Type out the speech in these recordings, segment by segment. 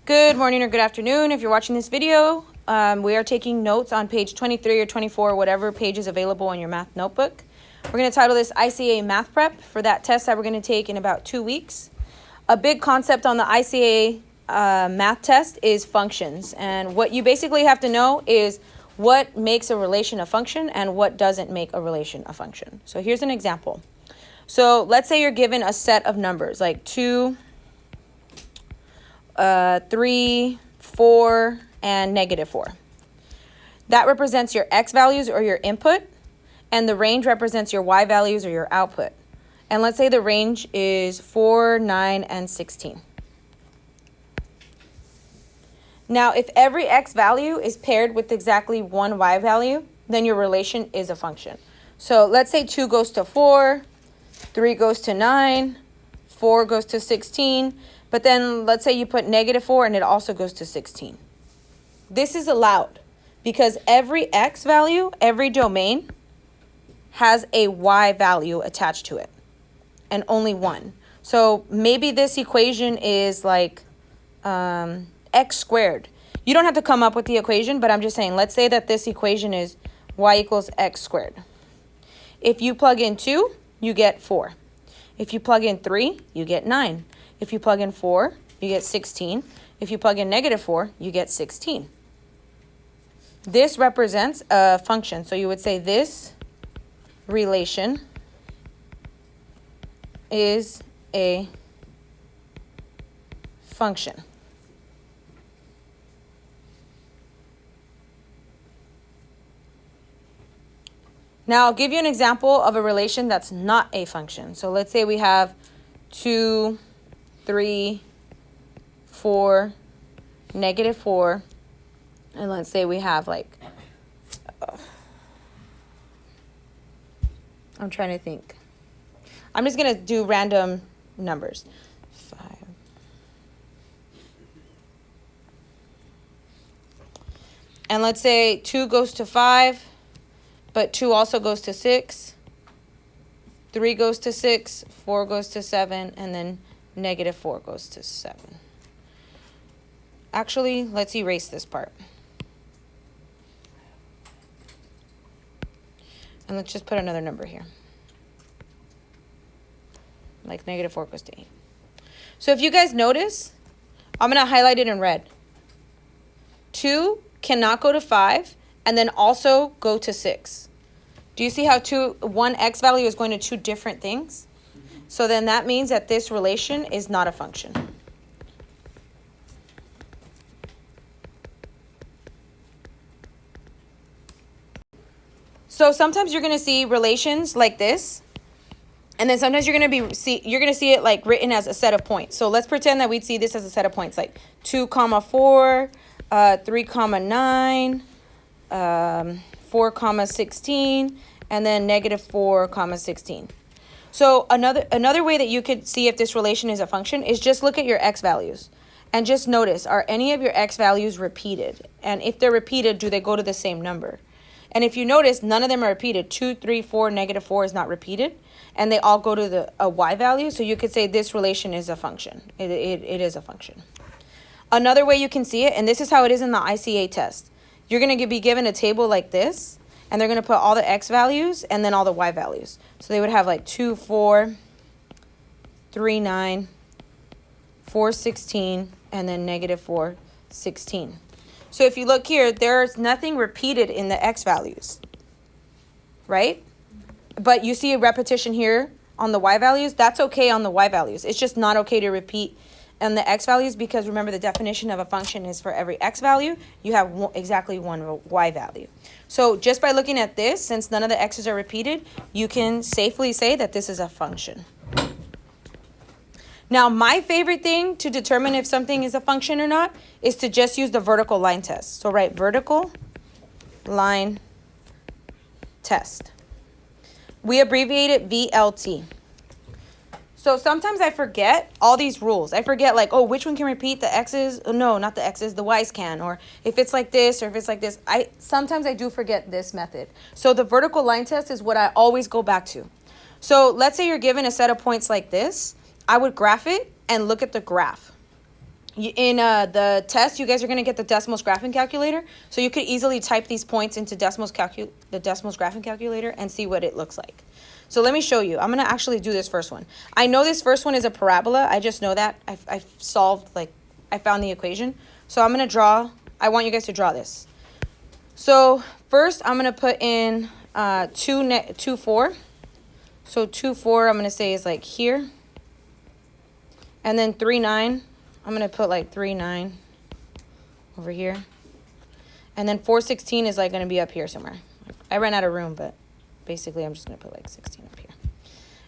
Good morning or good afternoon if you're watching this video. We are taking notes on page 23 or 24, whatever page is available in your math notebook. We're going to title this ICA Math Prep for that test that we're going to take in about 2 weeks. A big concept on the ICA math test is functions. And what you basically have to know is what makes a relation a function and what doesn't make a relation a function. So here's an example. So let's say you're given a set of numbers like 2, 3, 4, and -4. That represents your x values or your input, and the range represents your y values or your output. And let's say the range is 4, 9, and 16. Now, if every x value is paired with exactly one y value, then your relation is a function. So let's say 2 goes to 4, 3 goes to 9, 4 goes to 16, but then let's say you put -4 and it also goes to 16. This is allowed because every x value, every domain, has a y value attached to it, and only one. So maybe this equation is like x squared. You don't have to come up with the equation, but I'm just saying, let's say that this equation is y equals x squared. If you plug in 2, you get 4. If you plug in 3, you get 9. If you plug in 4, you get 16. If you plug in -4, you get 16. This represents a function. So you would say this relation is a function. Now, I'll give you an example of a relation that's not a function. So let's say we have 2, 3, 4, -4, and let's say we have like, I'm trying to think. I'm just going to do random numbers. 5. And let's say 2 goes to 5, but 2 also goes to 6. 3 goes to 6, 4 goes to 7, and then -4 goes to 7. Actually, let's erase this part. And let's just put another number here. Like -4 goes to 8. So if you guys notice, I'm going to highlight it in red. 2 cannot go to 5 and then also go to 6. Do you see how one x value is going to two different things? So then that means that this relation is not a function. So sometimes you're going to see relations like this, and then sometimes you're going to see it like written as a set of points. So let's pretend that we'd see this as a set of points, like 2, 4, 3, 9, 4, 16, and then -4, 16. So another way that you could see if this relation is a function is just look at your x values and just notice, are any of your x values repeated? And if they're repeated, do they go to the same number? And if you notice, none of them are repeated. 2, 3, 4, -4 is not repeated, and they all go to a y value. So you could say this relation is a function. It is a function. Another way you can see it, and this is how it is in the ICA test, you're going to be given a table like this, and they're going to put all the x values and then all the y values. So they would have like 2, 4, 3, 9, 4, 16, and then -4, 16. So if you look here, there's nothing repeated in the x values, right? But you see a repetition here on the y values. That's okay on the y values. It's just not okay to repeat on the x values because remember the definition of a function is for every x value, you have exactly one y value. So just by looking at this, since none of the x's are repeated, you can safely say that this is a function. Now, my favorite thing to determine if something is a function or not is to just use the vertical line test. So write vertical line test. We abbreviate it VLT. So sometimes I forget all these rules. I forget like, oh, which one can repeat the x's? Oh, no, not the x's, the y's can. Or if it's like this or if it's like this. Sometimes I do forget this method. So the vertical line test is what I always go back to. So let's say you're given a set of points like this. I would graph it and look at the graph. In the test, you guys are going to get the decimals graphing calculator. So you could easily type these points into the decimals graphing calculator and see what it looks like. So let me show you. I'm going to actually do this first one. I know this first one is a parabola. I just know that. I've solved, like, I found the equation. So I'm going to draw. I want you guys to draw this. So first, I'm going to put in 2, 4. So 2, 4, I'm going to say is like here. And then 3, 9. I'm going to put like 3, 9 over here. And then 4, 16 is like going to be up here somewhere. I ran out of room, but basically I'm just going to put like 16 up here.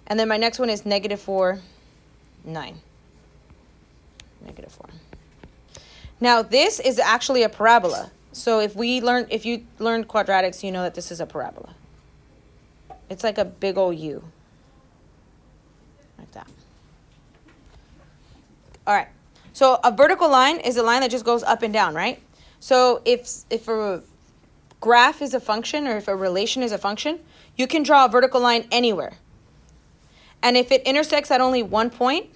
And then my next one is -4, 9. -4. Now this is actually a parabola. So if you learned quadratics, you know that this is a parabola. It's like a big old U. Like that. All right. So a vertical line is a line that just goes up and down, right? So if a graph is a function or if a relation is a function, you can draw a vertical line anywhere. And if it intersects at only one point,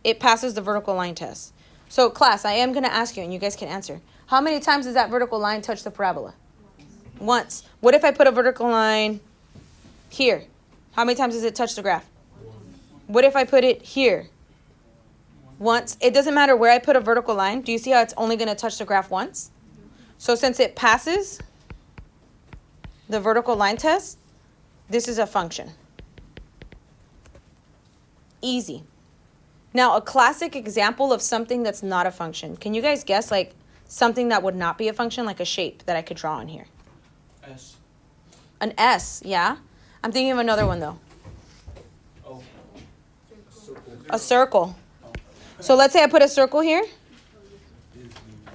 it passes the vertical line test. So class, I am going to ask you, and you guys can answer. How many times does that vertical line touch the parabola? Once. What if I put a vertical line here? How many times does it touch the graph? What if I put it here? Once. It doesn't matter where I put a vertical line. Do you see how it's only going to touch the graph once? So since it passes the vertical line test, this is a function. Easy. Now, a classic example of something that's not a function. Can you guys guess, like, something that would not be a function, like a shape that I could draw on here? S. An S, yeah? I'm thinking of another one, though. Oh. A circle. So let's say I put a circle here,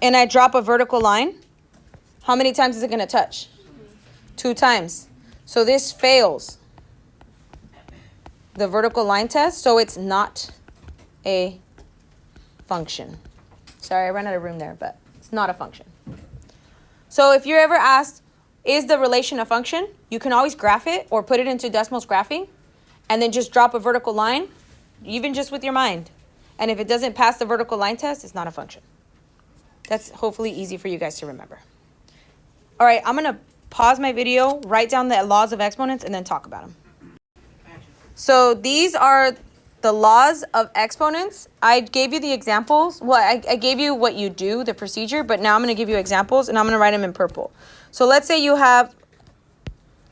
and I drop a vertical line. How many times is it going to touch? 2 times. So this fails the vertical line test, so it's not a function. Sorry, I ran out of room there, but it's not a function. So if you're ever asked, is the relation a function? You can always graph it or put it into decimals graphing and then just drop a vertical line, even just with your mind. And if it doesn't pass the vertical line test, it's not a function. That's hopefully easy for you guys to remember. All right, I'm going to pause my video, write down the laws of exponents, and then talk about them. So these are the laws of exponents. I gave you the examples. Well, I gave you what you do, the procedure, but now I'm going to give you examples, and I'm going to write them in purple. So let's say you have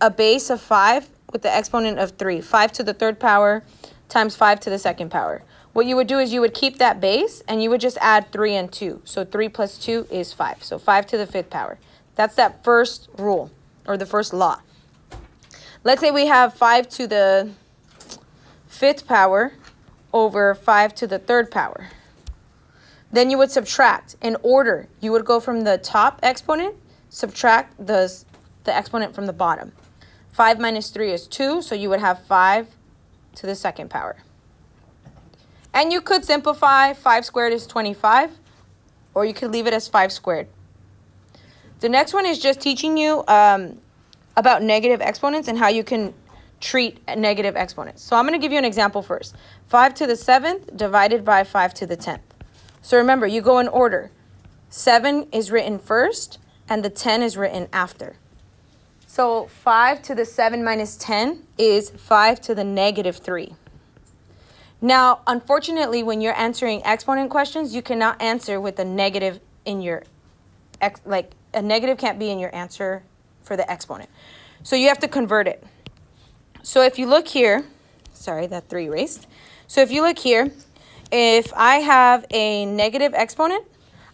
a base of 5 with the exponent of 3. 5 to the 3rd power times 5 to the 2nd power. What you would do is you would keep that base, and you would just add 3 and 2. So 3 plus 2 is 5. So 5 to the 5th power. That's that first rule, or the first law. Let's say we have 5 to the 5th power over 5 to the 3rd power. Then you would subtract. In order, you would go from the top exponent, subtract the exponent from the bottom. 5 minus 3 is 2, so you would have 5 to the 2nd power. And you could simplify. 5 squared is 25, or you could leave it as 5 squared. The next one is just teaching you about negative exponents and how you can treat negative exponents. So I'm going to give you an example first. 5 to the 7th divided by 5 to the 10th. So remember, you go in order. 7 is written first, and the 10 is written after. So 5 to the 7 minus 10 is 5 to the -3. Now, unfortunately, when you're answering exponent questions, you cannot answer with a negative in your, a negative can't be in your answer for the exponent. So you have to convert it. So if you look here, sorry, that 3 erased. So if you look here, if I have a negative exponent,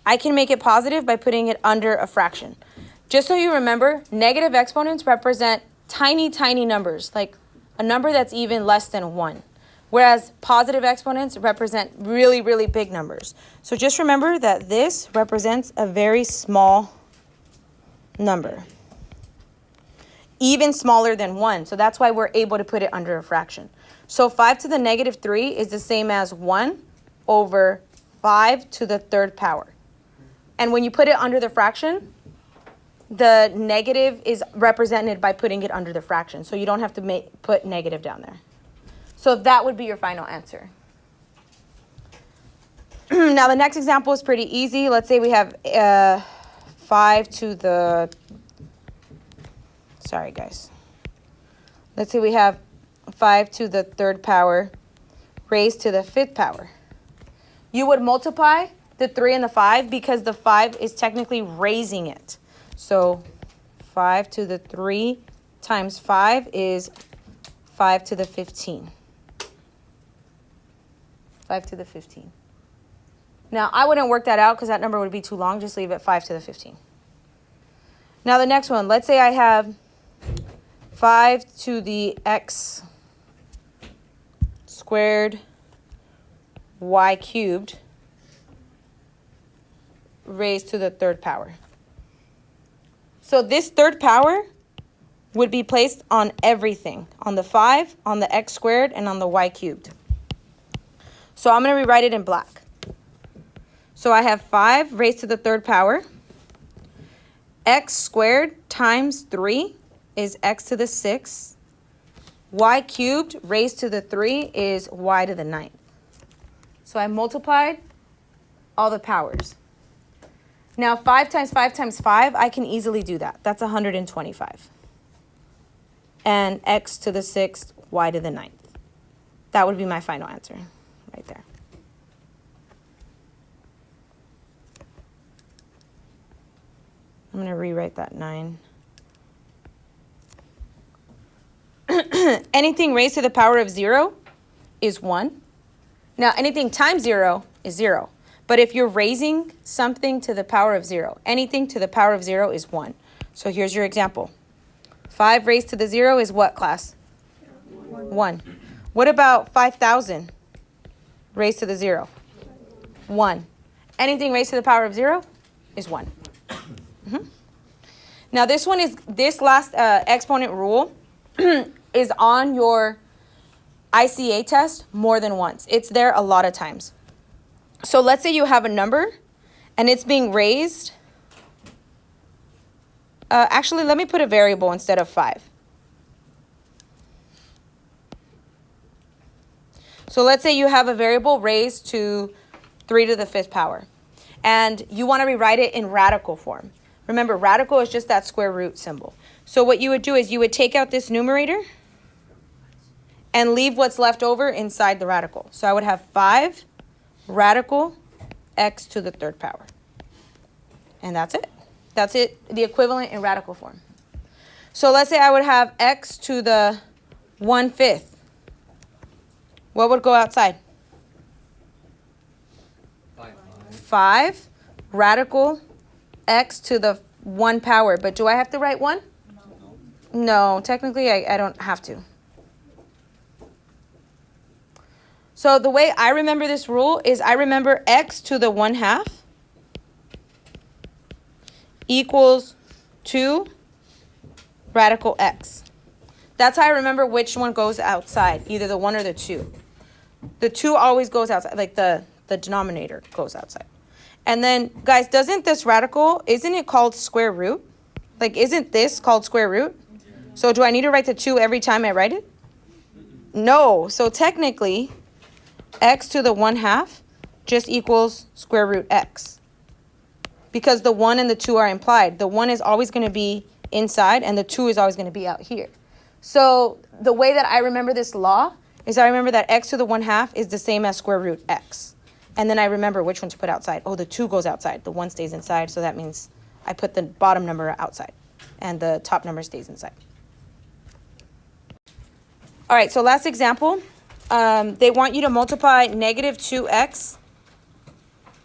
I can make it positive by putting it under a fraction. Just so you remember, negative exponents represent tiny, tiny numbers, like a number that's even less than 1. Whereas positive exponents represent really, really big numbers. So just remember that this represents a very small number. Even smaller than 1. So that's why we're able to put it under a fraction. So 5 to the -3 is the same as 1 over 5 to the 3rd power. And when you put it under the fraction, the negative is represented by putting it under the fraction. So you don't have to put negative down there. So that would be your final answer. Now, the next example is pretty easy. Let's say we have 5 to the... Sorry, guys. Let's say we have 5 to the 3rd power raised to the 5th power. You would multiply the 3 and the 5 because the 5 is technically raising it. So 5 to the 3 times 5 is 5 to the 15. 5 to the 15. Now, I wouldn't work that out because that number would be too long. Just leave it 5 to the 15. Now, the next one. Let's say I have 5 to the x squared y cubed raised to the 3rd power. So this 3rd power would be placed on everything, on the 5, on the x squared, and on the y cubed. So I'm going to rewrite it in black. So I have 5 raised to the 3rd power. X squared times 3 is x to the 6th. Y cubed raised to the 3 is y to the 9th. So I multiplied all the powers. Now 5 times 5 times 5, I can easily do that. That's 125. And x to the 6th, y to the 9th. That would be my final answer right there. I'm going to rewrite that 9. Anything raised to the power of 0 is 1. Now, anything times 0 is 0. But if you're raising something to the power of 0, anything to the power of 0 is 1. So here's your example. 5 raised to the 0 is what, class? 1. What about 5,000 raised to the 0? 1. Anything raised to the power of 0 is 1. Now this last exponent rule is on your ICA test more than once. It's there a lot of times. So let's say you have a number and it's being raised. Actually, let me put a variable instead of 5. So let's say you have a variable raised to 3 to the 5th power. And you want to rewrite it in radical form. Remember, radical is just that square root symbol. So what you would do is you would take out this numerator and leave what's left over inside the radical. So I would have 5 radical x to the 3rd power. And that's it. That's it, the equivalent in radical form. So let's say I would have x to the 1/5. What would go outside? 5 radical x to the 1 power. But do I have to write 1? No, technically I don't have to. So the way I remember this rule is I remember x to the 1/2 equals 2 radical x. That's how I remember which one goes outside, either the 1 or the 2. The 2 always goes outside, like the denominator goes outside. And then, guys, doesn't this radical, isn't it called square root? Like, isn't this called square root? So do I need to write the 2 every time I write it? No. So technically, x to the 1/2 just equals square root x. Because the 1 and the 2 are implied. The 1 is always going to be inside, and the 2 is always going to be out here. So the way that I remember this law is I remember that x to the 1/2 is the same as square root x. And then I remember which one to put outside. Oh, the 2 goes outside. The 1 stays inside, so that means I put the bottom number outside, and the top number stays inside. All right, so last example. They want you to multiply negative 2x,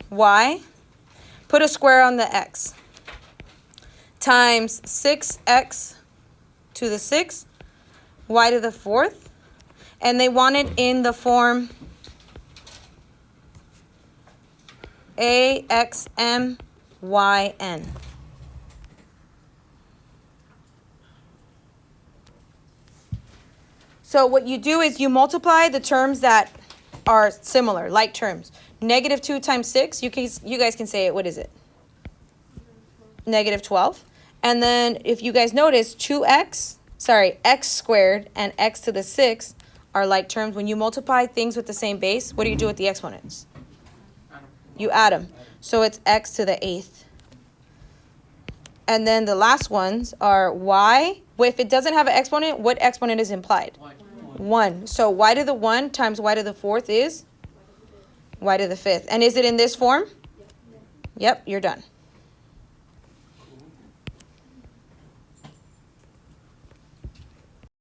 y, put a square on the x, times 6x to the 6th, y to the 4th, and they want it in the form AXMYN. So what you do is you multiply the terms that are similar, like terms. Negative 2 times 6, you guys can say it. What is it? Negative 12. And then if you guys notice, x squared and x to the 6th are like terms. When you multiply things with the same base, what do you do with the exponents? You add them. So it's x to the 8th. And then the last ones are y. Well, if it doesn't have an exponent, what exponent is implied? 1. So y to the 1 times y to the 4th is y to the 5th. And is it in this form? Yep, you're done.